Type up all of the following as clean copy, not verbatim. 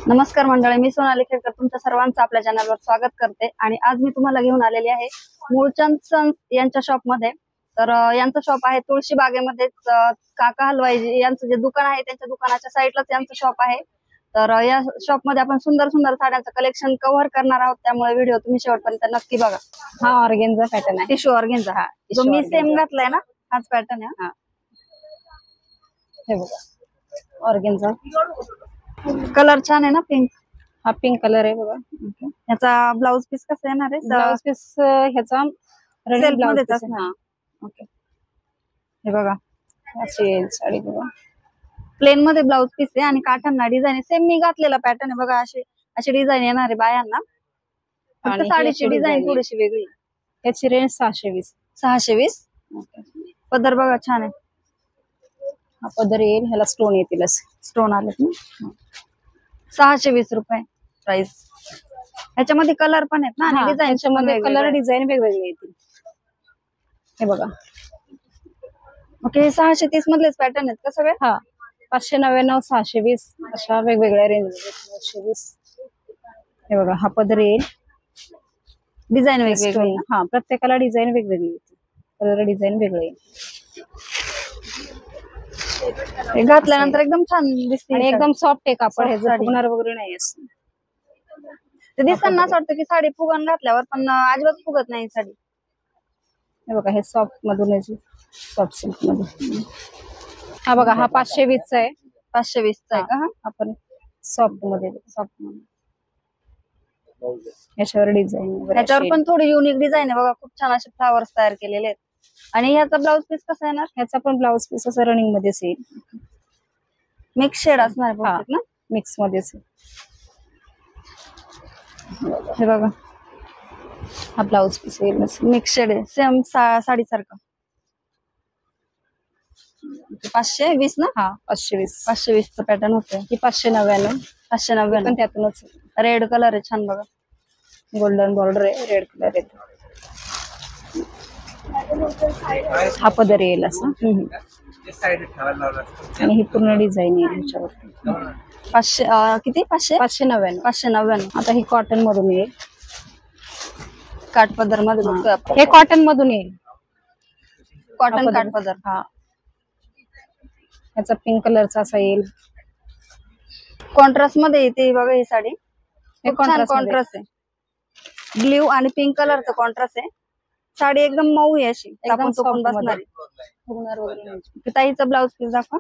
नमस्कार मंडळी, मी सोनाली खेडकर तुमच्या सर्वांचं आपल्या चॅनलवर स्वागत करते। आणि आज मी तुम्हाला घेऊन आलेली आहे मूळचंद सन्स यांच्या शॉप मध्ये। तर यांचं शॉप आहे तुळशी बागेमध्येच, काका हलवाई यांचं जे दुकान आहे त्यांच्या दुकानाच्या साईडलाच यांचं शॉप आहे। तर या शॉप मध्ये आपण सुंदर सुंदर साड्यांचं कलेक्शन कव्हर करणार आहोत, त्यामुळे व्हिडिओ तुम्ही शेवटपर्यंत नक्की बघा। हा ऑर्गेन्झा पॅटर्न आहे, टिश्यू ऑर्गेन्झा। हा जो मी सेम घातलाय ना, हाच पॅटर्न आहे। हा हे बघा ऑर्गेन्झा कलर छान आहे ना, पिंक। हा पिंक कलर आहे बघा। याचा ब्लाउज पीस कसा येणार आहे? ब्लाउज पीस ह्याचा रनिंग ब्लाउज पीस आहे। ओके, हे बघा अशी येईल साडी बघा, प्लेन मध्ये ब्लाउज पीस आहे आणि काठांना डिझाईन आहे। सेम मी घातलेला पॅटर्न आहे बघा, अशी डिझाईन येणार आहे बायांना। फक्त साडीची डिझाईन थोडीशी वेगळी। त्याची रेंज 620। 620। पदर बघा छान आहे। हा पदर येईल, ह्याला स्टोन येतील, स्टोन आले ना। 620 रुपये प्राइस। ह्याच्यामध्ये कलर पण आहेत ना आणि डिझाईन मध्ये कलर डिझाईन वेगवेगळे येतील। हे बघा ओके, 630 मधलेच पॅटर्न आहेत का सगळे? हा 599, 620 अशा वेगवेगळ्या रेंज मध्ये 920। हे बघा हा पदर येईल, डिझाईन वेगवेगळी। हा प्रत्येकाला डिझाईन वेगवेगळी येते, कलर डिझाईन वेगळे येईल। घातल्यानंतर एकदम छान दिसते आणि एकदम सॉफ्ट आहे कापड, हे फुगणार वगैरे नाही असं। ते दिसताना असं वाटतं की साडी फुगून घातल्यावर, पण अजिबात फुगत नाही साडी। हे बघा हे सॉफ्ट मधून आहे, सॉफ्ट सिल्क मध्ये। हा बघा हा 520 चा आहे। 520 चा आहे का? आपण सॉफ्ट मध्ये, सॉफ्ट मध्ये याच्यावर डिझाईन, याच्यावर पण थोडी युनिक डिझाईन आहे बघा, खूप छान असे फ्लावर्स तयार केलेले आहेत। आणि ह्याचा ब्लाउज पीस कसा येणार? ह्याचा पण ब्लाउज पीस असं रनिंग मध्येच येईल, मिक्स शेड असणार ना, मिक्स मध्येच। हे बघा हा ब्लाउज पीस येईल, मिक्स शेड आहे, सेम साडी सारखं। 520 ना? हा 520। 520 चा पॅटर्न होतोय। ही 599। 599 पण त्यातूनच रेड कलर आहे छान बघा, गोल्डन बॉर्डर आहे, रेड कलर आहे। हा पदर येईल असं, आणि ही पूर्ण डिझाईन येईल ह्याच्यावरती। 500 किती? 599। 599। आता ही कॉटन मधून येईल, काठ पदर मध्ये बघतोय आपण। हे कॉटन मधून येईल, कॉटन काठ पदर। हा याचा पिंक कलरचा असा येईल, कॉन्ट्रास्ट मध्ये येते बघा ही साडी। हे कॉन्ट्रास्ट आहे, ब्ल्यू आणि पिंक कलरचं कॉन्ट्रास्ट आहे। साडी एकदम मऊ आहे, अशी आपण चोपून बसणार। ताईचा ब्लाउज पीस दाखवा।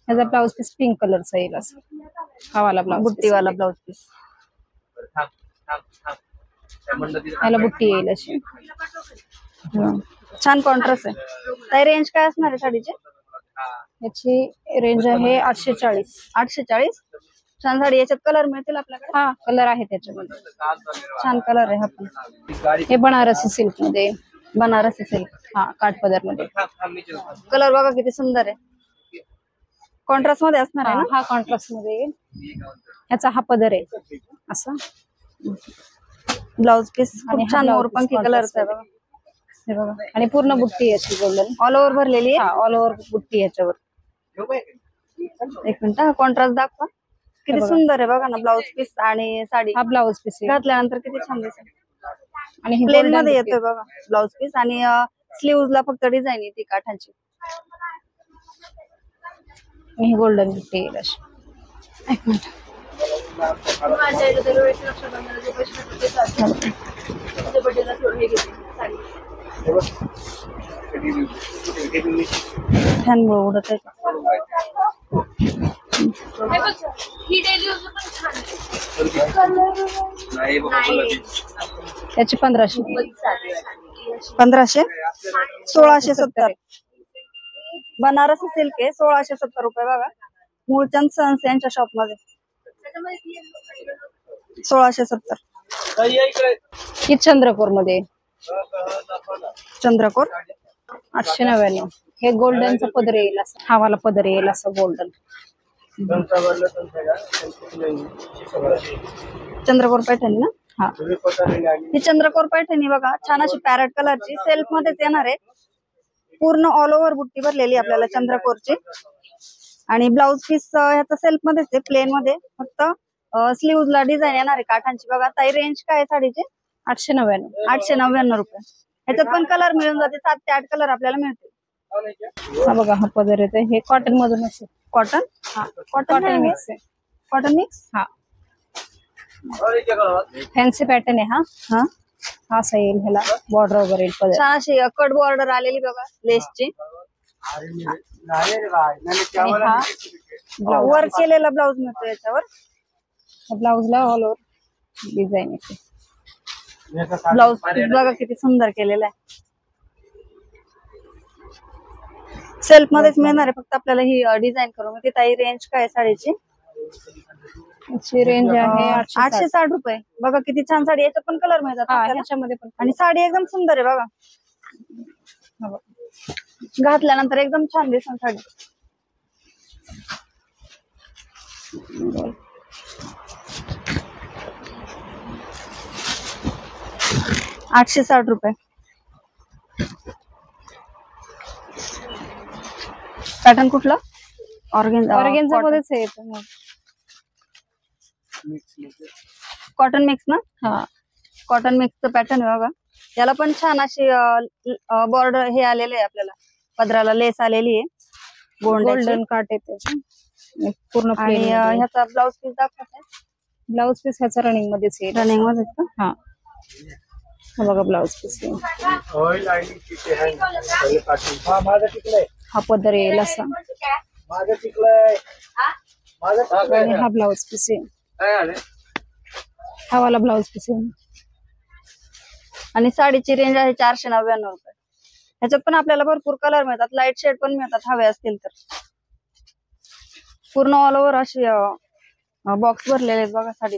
ह्याचा ब्लाउज पीस पिंक कलरचा येईल असं, हा वाला ब्लाउज, बुट्टीवाला ब्लाउज पीस। ह्याला बुट्टी येईल अशी, छान कॉन्ट्रास्ट आहे। ताई रेंज काय असणार आहे साडीची? याची रेंज आहे 840। 840। छान साडी, याच्यात कलर मिळतील आपल्याकडे? हा कलर आहे त्याच्यामध्ये, छान कलर आहे। हा पण हे बनारसी सिल्क मध्ये, बनारसी सिल्क। हा काठ पदर मध्ये। कलर बघा किती सुंदर आहे, कॉन्ट्रास्ट मध्ये असणार आहे ना? हा कॉन्ट्रास्ट मध्ये येईल। ह्याचा हा पदर आहे असं, ब्लाउज पीस खूप छान मोरपंखी कलरचा आहे बघा, हे बघा। आणि पूर्ण बुट्टी अशी गोल्डन ऑल ओव्हर भरलेली आहे। ऑल ओव्हर बुट्टी ह्याच्यावर। एक मिनिट, हा कॉन्ट्रास्ट दाखवा, किती सुंदर आहे बघा ना ब्लाउज पीस आणि साडी। हा ब्लाउज पीस घातल्यानंतर किती छान दिसेल। आणि प्लेन मध्ये येतोय बघा ब्लाउज पीस, आणि स्लीव्ह ला फक्त डिझाईन येते काठांची। आणि ही गोल्डन बुट्टी येईल अशी। एक मिनिट, फॅन उडत आहे। त्याची 1500। 1500। 1670 बनारसी सिल्क आहे, 1670 रुपये बघा, मूळचंद सन्स यांच्या शॉप मध्ये। 1670। ही चंद्रकोर मध्ये, चंद्रकोर 899। हे गोल्डनचा पदर येईल असं, हा वाला पदर येईल असं गोल्डन। चंद्रकोर पैठणी ना? हा ही चंद्रकोर पैठणी बघा, छान अशी पॅरेट कलरची, सेल्फ मध्येच येणार आहे। पूर्ण ऑल ओव्हर बुट्टी भरलेली आपल्याला चंद्रकोरची। आणि ब्लाउज पीस ह्याचा सेल्फ मध्येच आहे, प्लेन मध्ये, फक्त स्लीव्हला डिझाईन येणार आहे काठांची. बघा ताई, रेंज काय आहे साडीची? 899. 899 रुपये. ह्याच्यात पण कलर मिळून जाते, 7 ते 8 कलर आपल्याला मिळतील. हा बघा हा पदर येते, हे कॉटन मधून असेल. कॉटन? हा कॉटन कॉटन मिक्स आहे. Cotton mix. हा फॅन्सी पॅटर्न आहे. हा हा हा असा येईल, ह्याला बॉर्डर वगैरे येईल पदर. छान अशी कट बॉर्डर आलेली बघा लेसची. आणि हा वर्क केलेला ब्लाऊज मिळतो याच्यावर. ब्लाऊजला ऑल ओव्हर डिझाईन येते. ब्लाऊज पीस बघा किती सुंदर केलेला आहे. सेल्फ मध्येच मिळणार आहे, फक्त आपल्याला ही डिझाईन करून. ती ताई, रेंज काय आहे साडीची? रेंज आहे 860 रुपये. बघा किती छान साडी. याच्यात पण कलर मिळतात आपल्याला. ह्याच्यामध्ये पण. आणि साडी एकदम सुंदर आहे बघा. घातल्यानंतर एकदम छान दिसेल साडी. ₹860 रुपये. पॅटर्न कुठला? ऑर्गेन्झा मध्येच आहे येतं. कॉटन मिक्स ना? हा कॉटन मिक्सचं पॅटर्न आहे बघा. याला पण छान अशी बॉर्डर हे आलेले आहे आपल्याला. पदराला लेस आलेली आहे गोल्डन काट येते पूर्ण. आणि ह्याचा ब्लाऊज पीस दाखवते. ब्लाऊज पीस ह्याचा रनिंग मध्येच येईल. रनिंग मध्येच का? हा बघा ब्लाऊज पीस येईल. हा पदर येईल असा. आणि हा ब्लाऊज पीस येईल. हा वाला ब्लाऊज पीस येईल. आणि साडीची रेंज आहे 499 रुपये. ह्याच्यात पण आपल्याला भरपूर कलर मिळतात, लाईट शेड पण मिळतात हवे असतील तर. पूर्ण ऑल ओव्हर अशी बॉक्स भरलेले आहेत बघा साडी.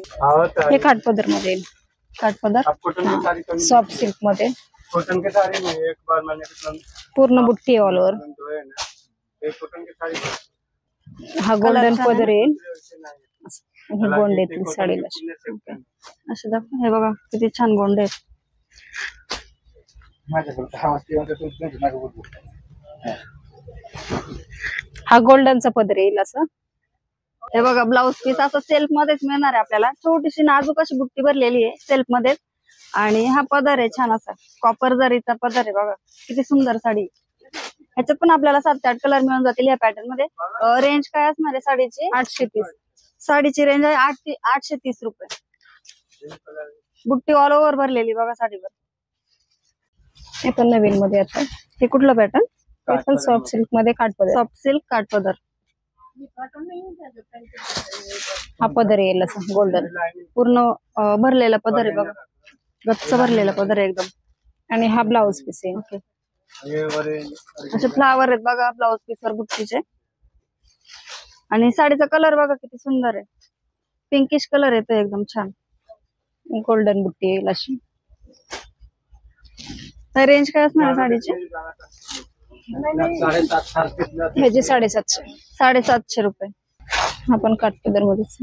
हे काठपदर मध्ये येईल. काठपदर सॉफ्ट सिल्क मध्ये पूर्ण बुट्टी ऑल ओव्हर. हा गोल्डन पदर येईल. हे गोंड येतील साडीला असे दाखव. हे बघा किती छान गोंडे आहेत. हा गोल्डनचा पदर येईल असं. हे बघा ब्लाऊज पीस असं सेल्फ मध्येच मिळणार आहे आपल्याला. छोटीशी नाजूक अशी बुट्टी भरलेली आहे सेल्फ मध्येच. आणि हा पदर आहे छान असा कॉपर जरीचा पदर आहे बघा. किती सुंदर साडी. ह्याच्यात पण आपल्याला 7 ते 8 कलर मिळून जातील या पॅटर्न मध्ये. रेंज काय असणार आहे साडीची? 830. साडीची रेंज आहे 830 रुपये. बुट्टी ऑल ओव्हर भरलेली बघा साडीवर. हे पण नवीन मध्ये आता. हे कुठलं पॅटर्न? हे पण सॉफ्ट सिल्क मध्ये काठपदर. Soft silk काठपदर. हा पदर येईल असं गोल्डन. पूर्ण भरलेला पदर आहे बघा. गच्च भरलेला पदर आहे एकदम. आणि हा ब्लाऊज पीस आहे. ओके. असे फ्लावर आहेत बघा ब्लाऊज पीस वर बुट्टीचे. आणि साडीचा कलर बघा किती सुंदर आहे. पिंकिश कलर येतो एकदम छान. गोल्डन बुट्टी येईल अशी. रेंज काय असणार आहे साडीची? ह्याची 750. 750 रुपये. हा पण काठपदर मध्येच.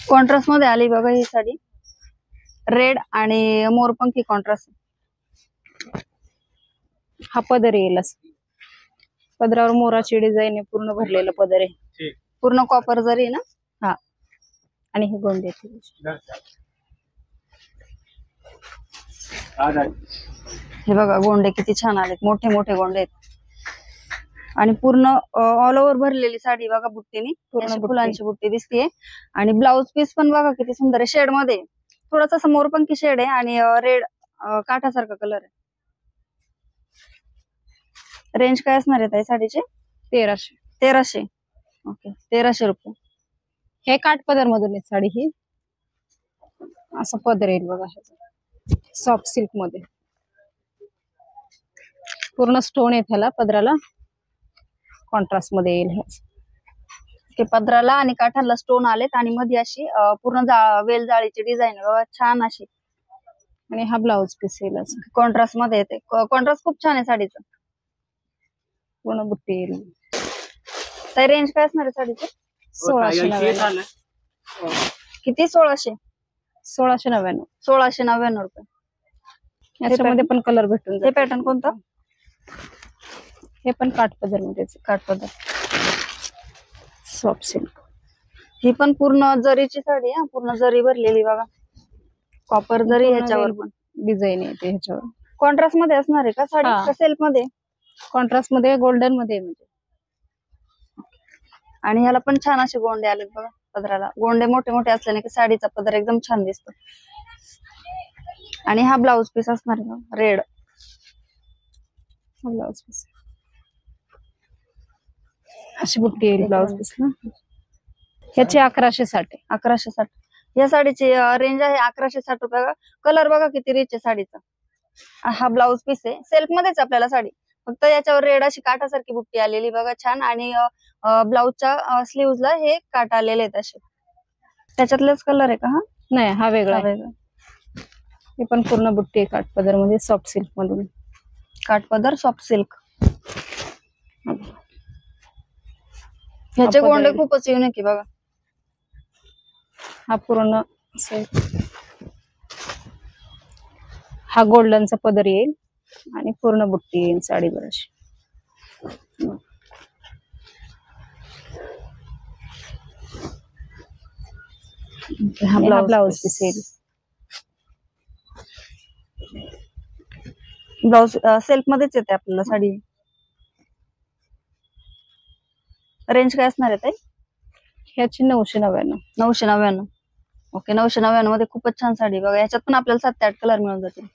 कॉन्ट्रास्ट मध्ये आली बघा ही साडी. रेड आणि मोरपंखी कॉन्ट्रास्ट. हा पदर येईल असं. पदरावर मोराची डिझाईन आहे. पूर्ण भरलेला पदर आहे. पूर्ण कॉपर जरी ना. हा आणि हे गोंडे येतील. हे बघा गोंडे किती छान आलेत. मोठे मोठे गोंडे आहेत. आणि पूर्ण ऑल ओव्हर भरलेली साडी बघा बुट्टीनी. पूर्ण फुलांची बुट्टी दिसतीये. आणि ब्लाऊज पीस पण बघा किती सुंदर आहे. शेड मध्ये थोडासा मोरपंखी शेड आहे आणि रेड काठासारखा कलर आहे. रेंज काय असणार आहे ताई साडीची? 1300. 1300. ओके. 1300 रुपये. हे काठपदर मधून आहे साडी ही. असं पदर येईल बघा. सॉफ्ट सिल्क मध्ये पूर्ण स्टोन आहे ह्याला पदराला. कॉन्ट्रास्ट मध्ये येईल हे. पदराला आणि काठाला स्टोन आलेत आणि मध्ये अशी पूर्ण वेल जाळीची डिझाईन छान अशी. आणि हा ब्लाऊज पीस येईल असं कॉन्ट्रास्ट मध्ये येते. कॉन्ट्रास्ट खूप छान आहे साडीचं. पूर्ण बुट्टी येईल. तर रेंज काय असणार आहे साडीची? 1699. किती? 1600. 1699. 1699 रुपये. याच्यामध्ये पण कलर भेटून जाईल. हे पॅटर्न कोणतं? हे पण काठपदर मध्येच. काठपदर सॉफ्ट सिल्क. ही पण पूर्ण जरीची साडी आहे, पूर्ण जरी भरलेली बघा. कॉपर जरी ह्याच्यावर पण डिझाईन येते ह्याच्यावर. कॉन्ट्रास्ट मध्ये असणार आहे का साडी हा. का सेल्फ मध्ये? कॉन्ट्रास्ट मध्ये गोल्डन मध्ये म्हणजे. आणि ह्याला पण छान असे गोंडे आलेत बघा. पदराला गोंडे मोठे मोठे असल्याने की साडीचा पदर एकदम छान दिसतो. आणि हा ब्लाउज पीस असणार आहे रेड ब्लाउज पीस अशी बुट्टी येईल ब्लाउज पीस ना. ह्याची 1160 आहे. 1160. या साडीची रेंज आहे 1160 रुपये. कलर बघा किती रिच आहे साडीचा. हा ब्लाउज पीस आहे, सेल्फ मध्येच आपल्याला साडी, फक्त याच्यावर रेड अशी काठासारखी बुट्टी आलेली बघा छान. आणि ब्लाउजच्या स्लीव्हजला हे काठ आलेले आहेत असे. त्याच्यातलेच कलर आहे का हा? नाही, हा वेगळा आहे. वेगळा. हे पण पूर्ण बुट्टी आहे काठपदर मध्ये, सॉफ्ट सिल्क मधून. काठपदर सॉफ्ट सिल्क. ह्याचे पदर गोंडे आहे. खूपच युनिक आहे बघा. हा पूर्ण असं आहे. हा गोल्डनचा पदर येईल आणि पूर्ण बुट्टी येईल साडीवर अशी. हा ब्लाउज पीस येईल. ब्लाउज सेल्फ मध्येच येते आपल्याला साडी. रेंज काय असणार आहे ताई? ह्याची 999. 999. ओके, 999 मध्ये खूपच छान साडी बघा. याच्यात पण आपल्याला 7 ते 8 कलर मिळून जातील.